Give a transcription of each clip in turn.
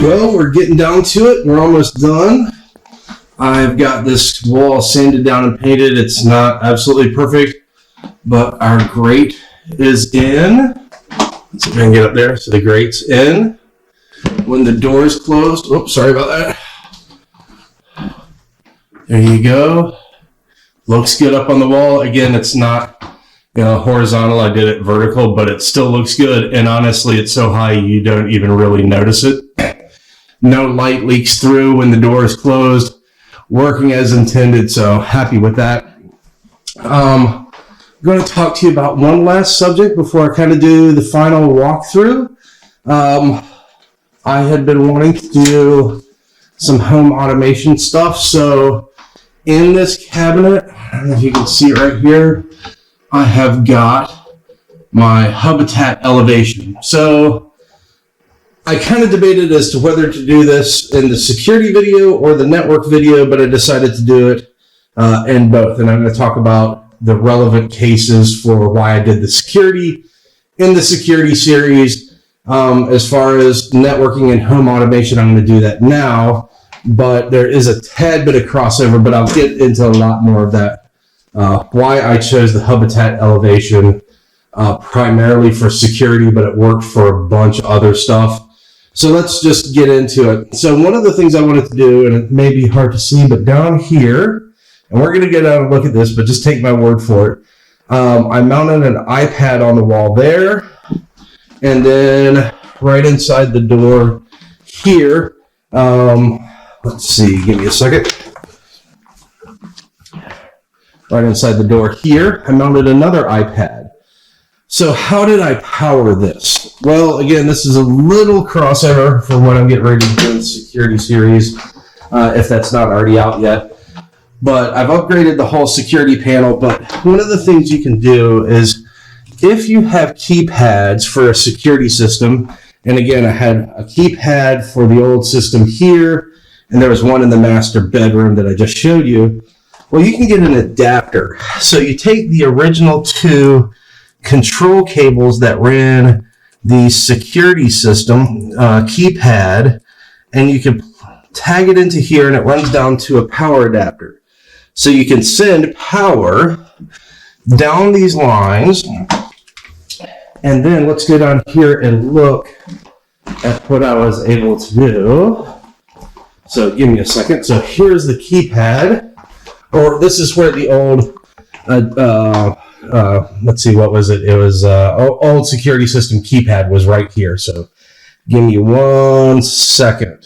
Well, we're getting down to it. We're almost done. I've got this wall sanded down and painted. It's not absolutely perfect, but our grate is in. Let's see if I can get up there. So the grate's in. When the door is closed, oops, sorry about that. There you go. Looks good up on the wall. Again, it's not horizontal. I did it vertical, but it still looks good. And honestly, it's so high you don't even really notice it. No light leaks through when the door is closed. Working as intended, so happy with that. I'm going to talk to you about one last subject before I kind of do the final walkthrough. I had been wanting to do some home automation stuff, so in this cabinet, I don't know if you can see right here, I have got my Hubitat Elevation. So I kind of debated as to whether to do this in the security video or the network video, but I decided to do it in both. And I'm going to talk about the relevant cases for why I did the security in the security series. As far as networking and home automation, I'm going to do that now, but there is a tad bit of crossover, but I'll get into a lot more of that. Why I chose the Hubitat Elevation primarily for security, but it worked for a bunch of other stuff. So let's just get into it. So one of the things I wanted to do, and it may be hard to see, but down here, and we're going to get out and look at this, but just take my word for it. I mounted an iPad on the wall there, and then right inside the door here, let's see, give me a second. Right inside the door here, I mounted another iPad. So how did I power this? Well, again, this is a little crossover for what I'm getting ready to do in the security series, if that's not already out yet. But I've upgraded the whole security panel, but one of the things you can do is if you have keypads for a security system, and again, I had a keypad for the old system here, and there was one in the master bedroom that I just showed you. Well, you can get an adapter. So you take the original two control cables that ran the security system keypad, and you can tag it into here, and it runs down to a power adapter. So you can send power down these lines, and then let's go down here and look at what I was able to do. So give me a second. So here's the keypad, or this is where the old let's see, what was it? It was old security system keypad was right here. So give me 1 second.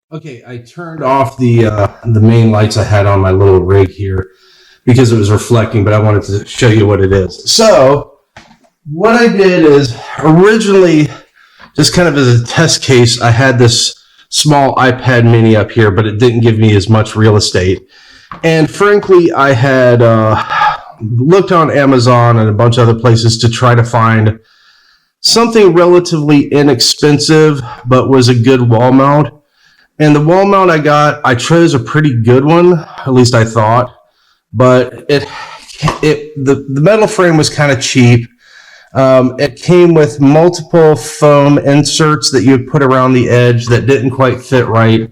Okay, I turned off the main lights I had on my little rig here because it was reflecting, but I wanted to show you what it is. So what I did is originally, just kind of as a test case, I had this small iPad mini up here, but it didn't give me as much real estate. And frankly, I had looked on Amazon and a bunch of other places to try to find something relatively inexpensive, but was a good wall mount. And the wall mount I chose a pretty good one, at least I thought, but the metal frame was kind of cheap. It came with multiple foam inserts that you would put around the edge that didn't quite fit right.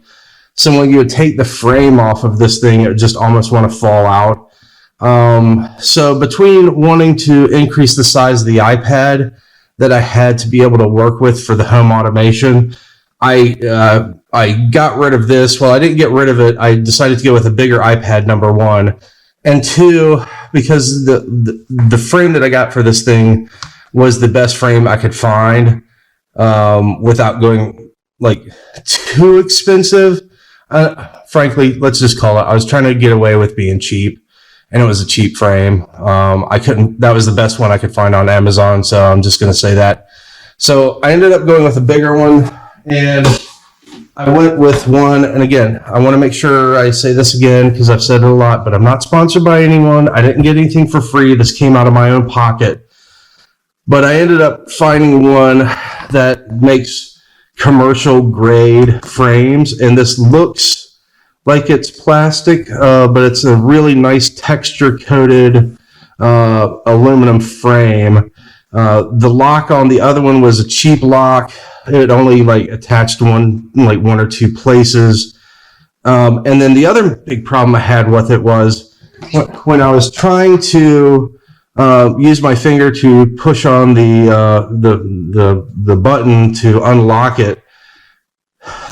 So when you would take the frame off of this thing, it would just almost want to fall out. So between wanting to increase the size of the iPad that I had to be able to work with for the home automation, I got rid of this. Well, I didn't get rid of it. I decided to go with a bigger iPad, number one. And two, because the frame that I got for this thing was the best frame I could find without going like too expensive. Frankly, let's just call it, I was trying to get away with being cheap, and it was a cheap frame. That was the best one I could find on Amazon, so I'm just going to say that. So I ended up going with a bigger one, and I went with one, and again, I want to make sure I say this again because I've said it a lot, but I'm not sponsored by anyone. I didn't get anything for free. This came out of my own pocket. But I ended up finding one that makes commercial grade frames, and this looks like it's plastic, but it's a really nice texture coated aluminum frame. The lock on the other one was a cheap lock. It only like attached one or two places. And then the other big problem I had with it was when I was trying to use my finger to push on the button to unlock it,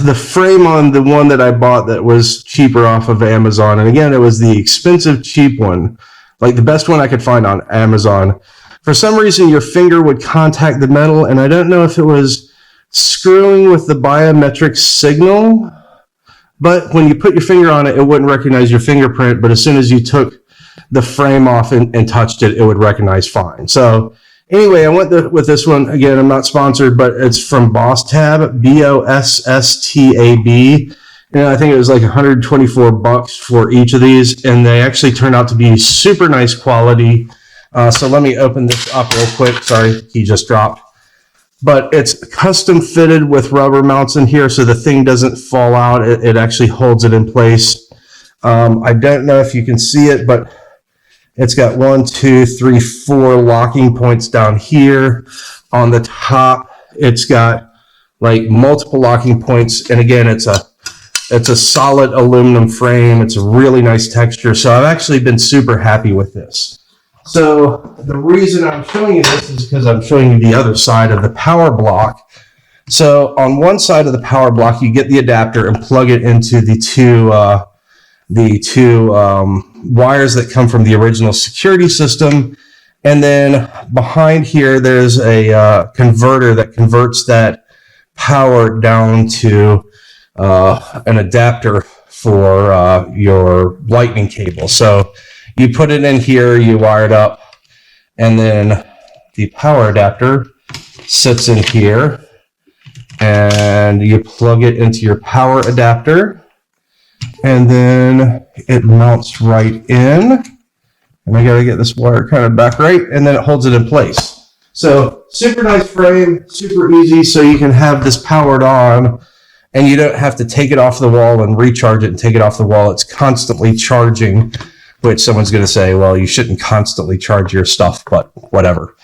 the frame on the one that I bought that was cheaper off of Amazon, and again, it was the expensive cheap one, like the best one I could find on Amazon. For some reason, your finger would contact the metal, and I don't know if it was screwing with the biometric signal, but when you put your finger on it, it wouldn't recognize your fingerprint, but as soon as you took the frame off and touched it, it would recognize fine. So anyway, I went with this one. Again, I'm not sponsored, but it's from Bosstab, B-O-S-S-T-A-B. And I think it was like $124 for each of these, and they actually turned out to be super nice quality. So let me open this up real quick. Sorry, the key just dropped. But it's custom fitted with rubber mounts in here, so the thing doesn't fall out. It actually holds it in place. I don't know if you can see it, but it's got 1, 2, 3, 4 locking points down here. On the top, it's got like multiple locking points. And again, it's a solid aluminum frame. It's a really nice texture. So I've actually been super happy with this. So the reason I'm showing you this is because I'm showing you the other side of the power block. So on one side of the power block, you get the adapter and plug it into the two wires that come from the original security system. And then behind here, there's a converter that converts that power down to an adapter for your lightning cable. So you put it in here, you wire it up, and then the power adapter sits in here, and you plug it into your power adapter, and then it mounts right in. And I gotta get this wire kind of back right, and then it holds it in place. So super nice frame, super easy, so you can have this powered on, and you don't have to take it off the wall and recharge it and take it off the wall. It's constantly charging, which someone's going to say, well, you shouldn't constantly charge your stuff, but whatever.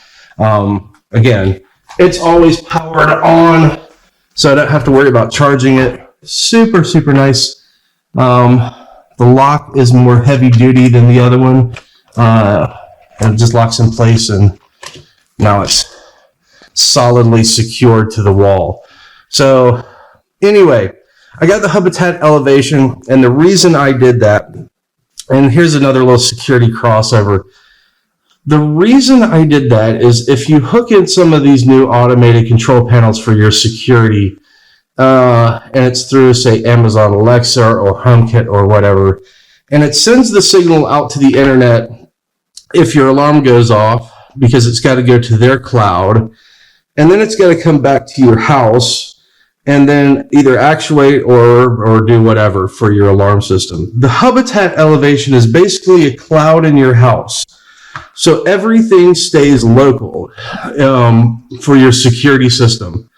Again, it's always powered on, so I don't have to worry about charging it. Super, super nice. The lock is more heavy duty than the other one. And it just locks in place, and now it's solidly secured to the wall. So anyway, I got the Hubitat Elevation, and the reason I did that, and here's another little security crossover. The reason I did that is if you hook in some of these new automated control panels for your security, and it's through, say, Amazon Alexa or HomeKit or whatever, and it sends the signal out to the internet if your alarm goes off, because it's got to go to their cloud, and then it's got to come back to your house and then either actuate or do whatever for your alarm system. The Hubitat Elevation is basically a cloud in your house. So everything stays local for your security system.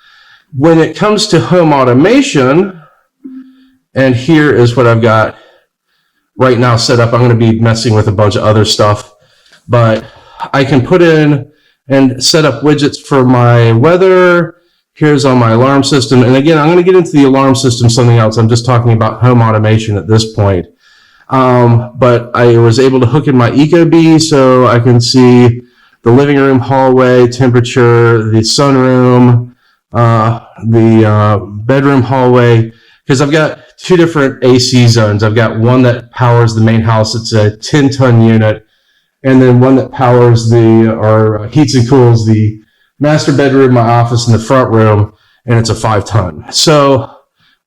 When it comes to home automation, and here is what I've got right now set up. I'm going to be messing with a bunch of other stuff, but I can put in and set up widgets for my weather. Here's on my alarm system. And again, I'm going to get into the alarm system, something else. I'm just talking about home automation at this point. But I was able to hook in my Ecobee so I can see the living room, hallway, temperature, the sunroom, the bedroom hallway, because I've got two different AC zones. I've got one that powers the main house. It's a 10-ton unit. And then one that powers or heats and cools the master bedroom, my office, and the front room, and it's a 5-ton. So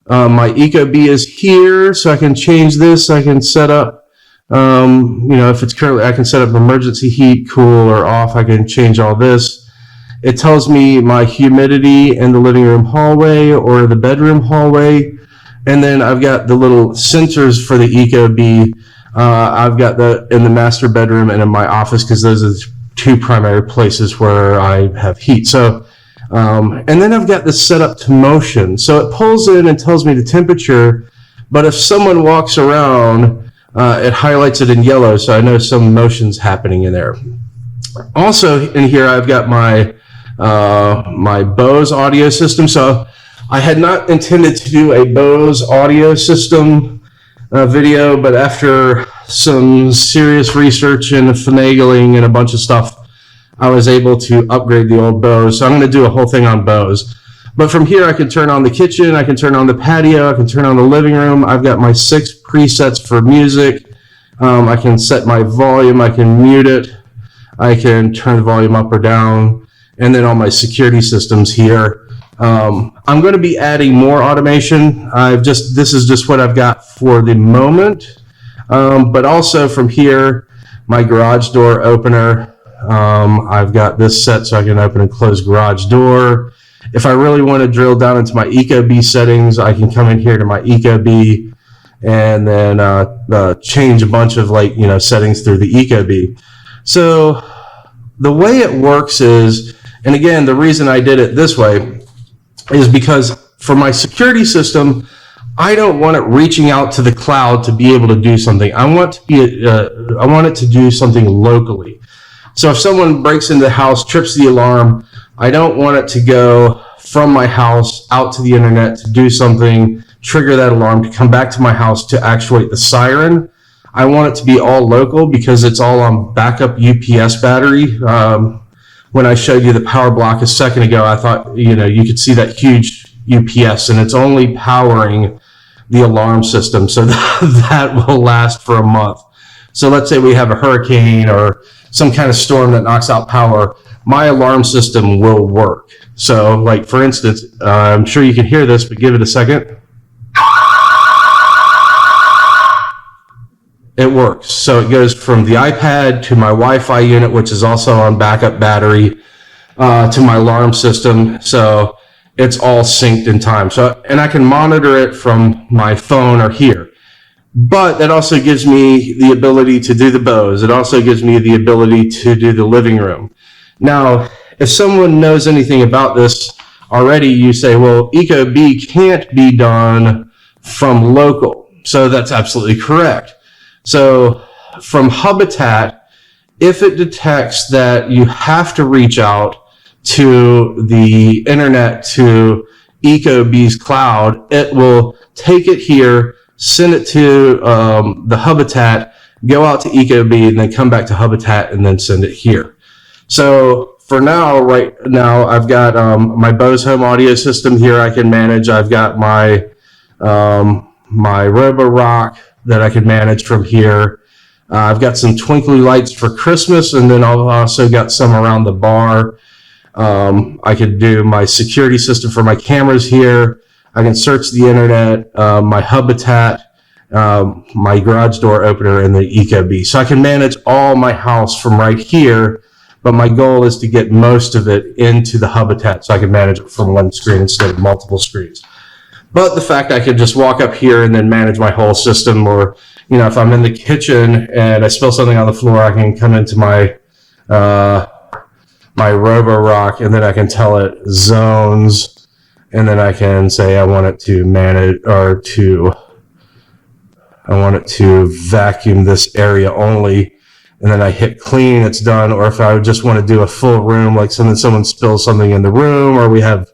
my Ecobee is here, so I can change this. I can set up, if it's currently, I can set up emergency heat, cool, or off. I can change all this. It tells me my humidity in the living room hallway or the bedroom hallway. And then I've got the little sensors for the Ecobee. I've got in the master bedroom and in my office, because those are the two primary places where I have heat. So, and then I've got this set up to motion. So it pulls in and tells me the temperature, but if someone walks around, it highlights it in yellow, so I know some motion's happening in there. Also in here, I've got my my Bose audio system. So I had not intended to do a Bose audio system video, but after some serious research and finagling and a bunch of stuff, I was able to upgrade the old Bose. So I'm going to do a whole thing on Bose. But from here, I can turn on the kitchen, I can turn on the patio, I can turn on the living room. I've got my 6 presets for music. I can set my volume, I can mute it, I can turn the volume up or down, and then all my security systems here. I'm going to be adding more automation. This is just what I've got for the moment. But also from here, my garage door opener. I've got this set so I can open and close garage door. If I really want to drill down into my Ecobee settings, I can come in here to my Ecobee and then change a bunch of settings through the Ecobee. So the way it works is, and again, the reason I did it this way is because for my security system, I don't want it reaching out to the cloud to be able to do something. I want it to do something locally. So if someone breaks into the house, trips the alarm, I don't want it to go from my house out to the internet to do something, trigger that alarm, to come back to my house to actuate the siren. I want it to be all local because it's all on backup UPS battery. When I showed you the power block a second ago, I thought, you could see that huge UPS, and it's only powering the alarm system, so that will last for a month. So let's say we have a hurricane or some kind of storm that knocks out power, my alarm system will work. So like for instance, I'm sure you can hear this, but give it a second. It works. So it goes from the iPad to my Wi-Fi unit, which is also on backup battery, to my alarm system. So it's all synced in time. So, and I can monitor it from my phone or here. But that also gives me the ability to do the Bose. It also gives me the ability to do the living room. Now, if someone knows anything about this already, you say, well, Ecobee can't be done from local. So that's absolutely correct. So from Hubitat, if it detects that you have to reach out to the internet, to Ecobee's cloud, it will take it here, send it to the Hubitat, go out to Ecobee, and then come back to Hubitat and then send it here. So for now, right now, I've got my Bose home audio system here I can manage. I've got my my Roborock that I can manage from here. I've got some twinkly lights for Christmas, and then I've also got some around the bar. I could do my security system for my cameras here. I can search the internet, my Hubitat, my garage door opener, and the Ecobee. So I can manage all my house from right here, but my goal is to get most of it into the Hubitat so I can manage it from one screen instead of multiple screens. But the fact I could just walk up here and then manage my whole system, or, if I'm in the kitchen and I spill something on the floor, I can come into my my Roborock, and then I can tell it zones, and then I can say I want it to manage, or I want it to vacuum this area only, and then I hit clean, it's done. Or if I just want to do a full room, like someone spills something in the room, or we have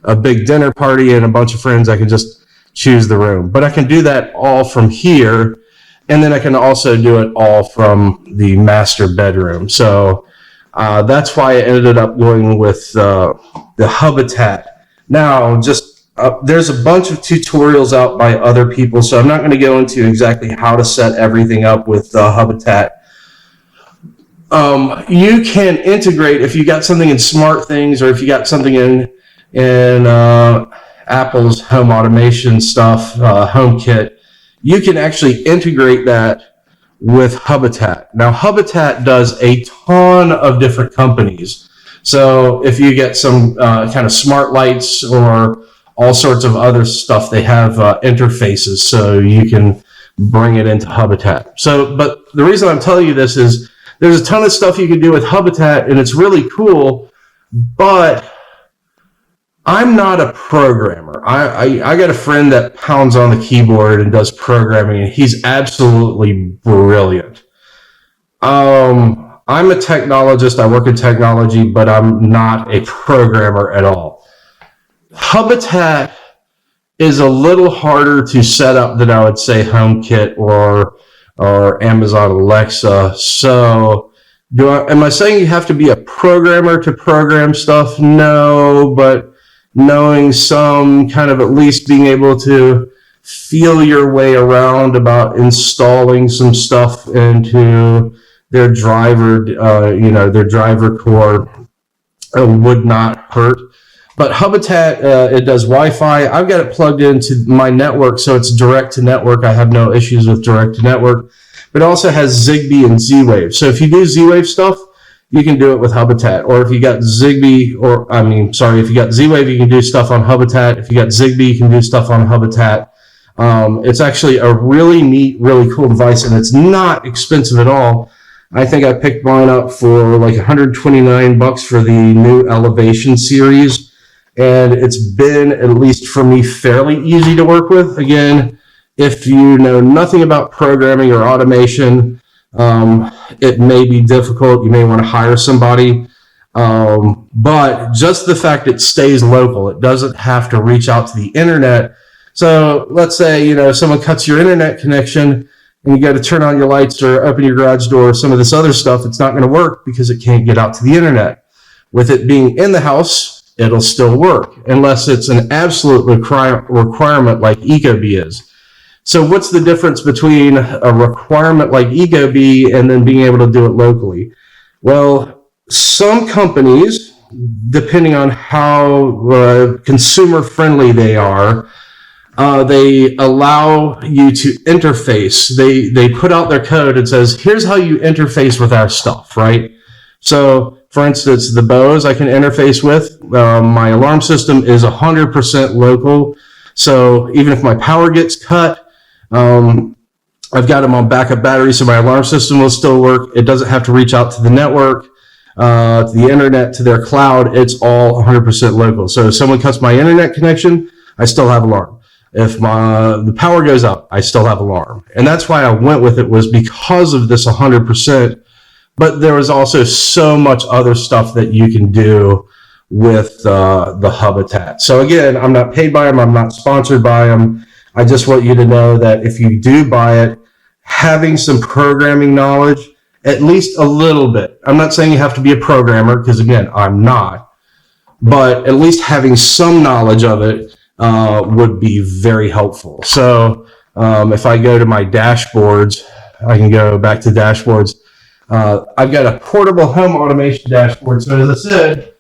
a big dinner party and a bunch of friends, I can just choose the room. But I can do that all from here, and then I can also do it all from the master bedroom. So that's why I ended up going with the Hubitat. Now, there's a bunch of tutorials out by other people, so I'm not going to go into exactly how to set everything up with Hubitat. You can integrate, if you got something in Smart Things, or if you got something in Apple's home automation stuff, HomeKit, you can actually integrate that with Hubitat. Now, Hubitat does a ton of different companies. So if you get some kind of smart lights or all sorts of other stuff, they have interfaces, so you can bring it into Hubitat. So, but the reason I'm telling you this is there's a ton of stuff you can do with Hubitat, and it's really cool, but I'm not a programmer. I got a friend that pounds on the keyboard and does programming, and he's absolutely brilliant. I'm a technologist. I work in technology, but I'm not a programmer at all. Hubitat is a little harder to set up than I would say HomeKit or Amazon Alexa. So am I saying you have to be a programmer to program stuff? No, but knowing some kind of at least being able to feel your way around about installing some stuff into their driver, their driver core would not hurt. But Hubitat, it does Wi-Fi. I've got it plugged into my network, so it's direct to network. I have no issues with direct to network. But it also has Zigby and Z-Wave. So if you do Z-Wave stuff, you can do it with Hubitat. Or if you got Zigby, if you got Z-Wave, you can do stuff on Hubitat. If you got Zigby, you can do stuff on Hubitat. It's actually a really neat, really cool device, and it's not expensive at all. I think I picked mine up for like $129 for the new Elevation series. And it's been, at least for me, fairly easy to work with. Again, if you know nothing about programming or automation, it may be difficult. You may want to hire somebody. But just the fact it stays local, it doesn't have to reach out to the internet. So let's say, someone cuts your internet connection and you got to turn on your lights or open your garage door or some of this other stuff. It's not going to work because it can't get out to the internet. With it being in the house, it'll still work unless it's an absolute requirement like Ecobee is. So what's the difference between a requirement like Ecobee and then being able to do it locally? Well, some companies, depending on how consumer friendly they are, they allow you to interface. They put out their code and says, here's how you interface with our stuff, right? So, for instance, the Bose I can interface with. My alarm system is 100% local. So even if my power gets cut, I've got them on backup batteries, so my alarm system will still work. It doesn't have to reach out to the network, to the internet, to their cloud. It's all 100% local. So if someone cuts my internet connection, I still have alarm. If the power goes up, I still have alarm. And that's why I went with it, was because of this 100%. But there was also so much other stuff that you can do with the Hubitat. So again, I'm not paid by them. I'm not sponsored by them. I just want you to know that if you do buy it, having some programming knowledge, at least a little bit. I'm not saying you have to be a programmer, because again, I'm not. But at least having some knowledge of it would be very helpful. So if I go to my dashboards, I can go back to dashboards. I've got a portable home automation dashboard. So as I said,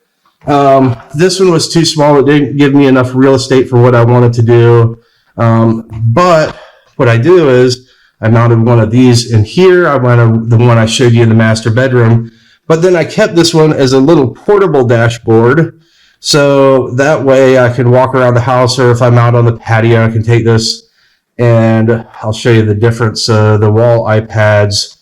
this one was too small. It didn't give me enough real estate for what I wanted to do. But what I do is I mounted one of these in here. I mounted the one I showed you in the master bedroom. But then I kept this one as a little portable dashboard. So that way I can walk around the house, or if I'm out on the patio, I can take this and I'll show you the difference. The wall iPads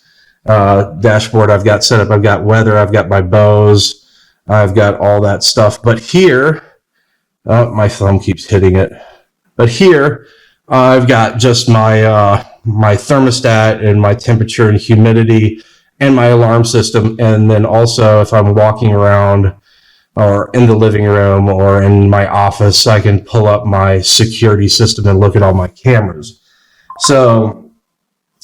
dashboard I've got set up. I've got weather, I've got my Bose, I've got all that stuff. But here, my thumb keeps hitting it. But here, I've got just my my thermostat and my temperature and humidity and my alarm system. And then also, if I'm walking around or in the living room or in my office, I can pull up my security system and look at all my cameras. So,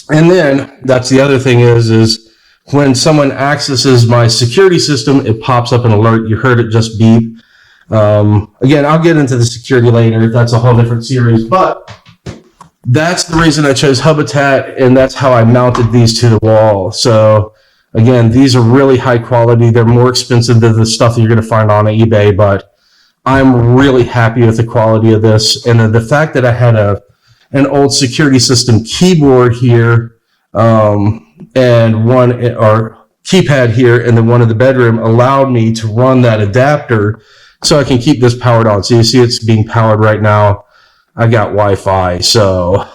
and then that's the other thing is when someone accesses my security system, it pops up an alert. You heard it just beep. Again, I'll get into the security later. That's a whole different series, but that's the reason I chose Hubitat, and that's how I mounted these to the wall. So again, these are really high quality. They're more expensive than the stuff that you're going to find on eBay, but I'm really happy with the quality of this. And the fact that I had an old security system keyboard here, and one or keypad here, and then one in the bedroom allowed me to run that adapter so I can keep this powered on. So you see it's being powered right now. I've got Wi-Fi. So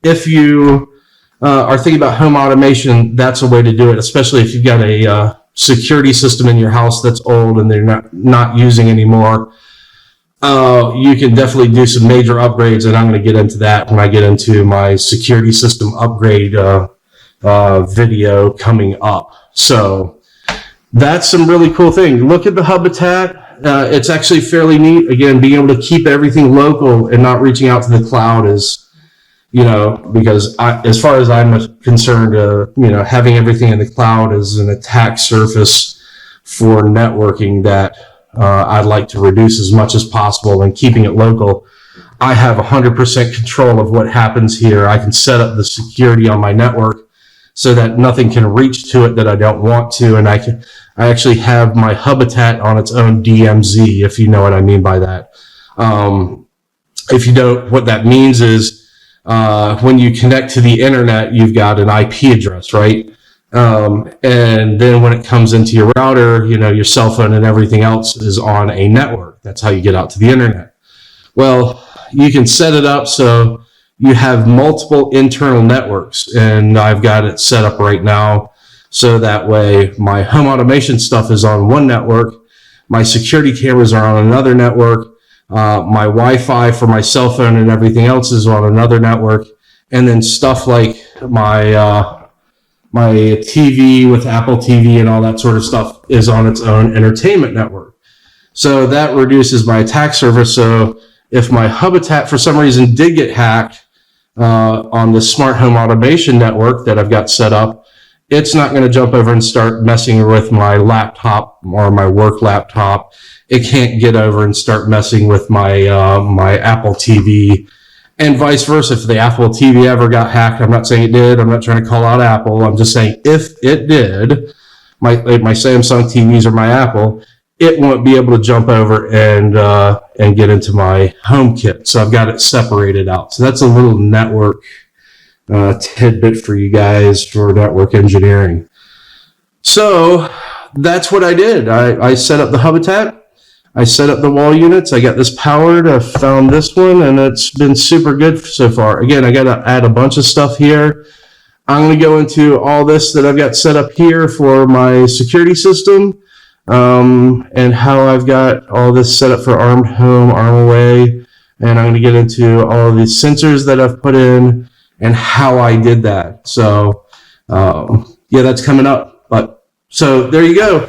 if you are thinking about home automation, that's a way to do it, especially if you've got a security system in your house that's old and they're not using anymore. You can definitely do some major upgrades, and I'm going to get into that when I get into my security system upgrade video coming up. So that's some really cool thing. Look at the Hubitat. It's actually fairly neat. Again, being able to keep everything local and not reaching out to the cloud is, because as far as I'm concerned, having everything in the cloud is an attack surface for networking that I'd like to reduce as much as possible, and keeping it local. I have 100% control of what happens here. I can set up the security on my network so that nothing can reach to it that I don't want to, and I actually have my Hubitat on its own DMZ, if you know what I mean by that. If you don't, what that means is when you connect to the internet, you've got an IP address, right? And then when it comes into your router, your cell phone and everything else is on a network. That's how you get out to the internet. Well, you can set it up so you have multiple internal networks, and I've got it set up right now so that way my home automation stuff is on one network, my security cameras are on another network, my Wi-Fi for my cell phone and everything else is on another network, and then stuff like my TV with Apple TV and all that sort of stuff is on its own entertainment network. So that reduces my attack surface. So if my Hubitat for some reason did get hacked on the smart home automation network that I've got set up, it's not going to jump over and start messing with my laptop or my work laptop. It can't get over and start messing with my my Apple TV, and vice versa. If the Apple TV ever got hacked, I'm not saying it did. I'm not trying to call out Apple. I'm just saying if it did, my Samsung TVs or my Apple, it won't be able to jump over and get into my HomeKit. So I've got it separated out. So that's a little network tidbit for you guys for network engineering. So that's what I did. I set up the Hubitat. I set up the wall units. I got this powered. I found this one, and it's been super good so far. Again, I got to add a bunch of stuff here. I'm going to go into all this that I've got set up here for my security system, and how I've got all this set up for armed home, arm away, and I'm going to get into all of these sensors that I've put in and how I did that. So, yeah, that's coming up. But so there you go.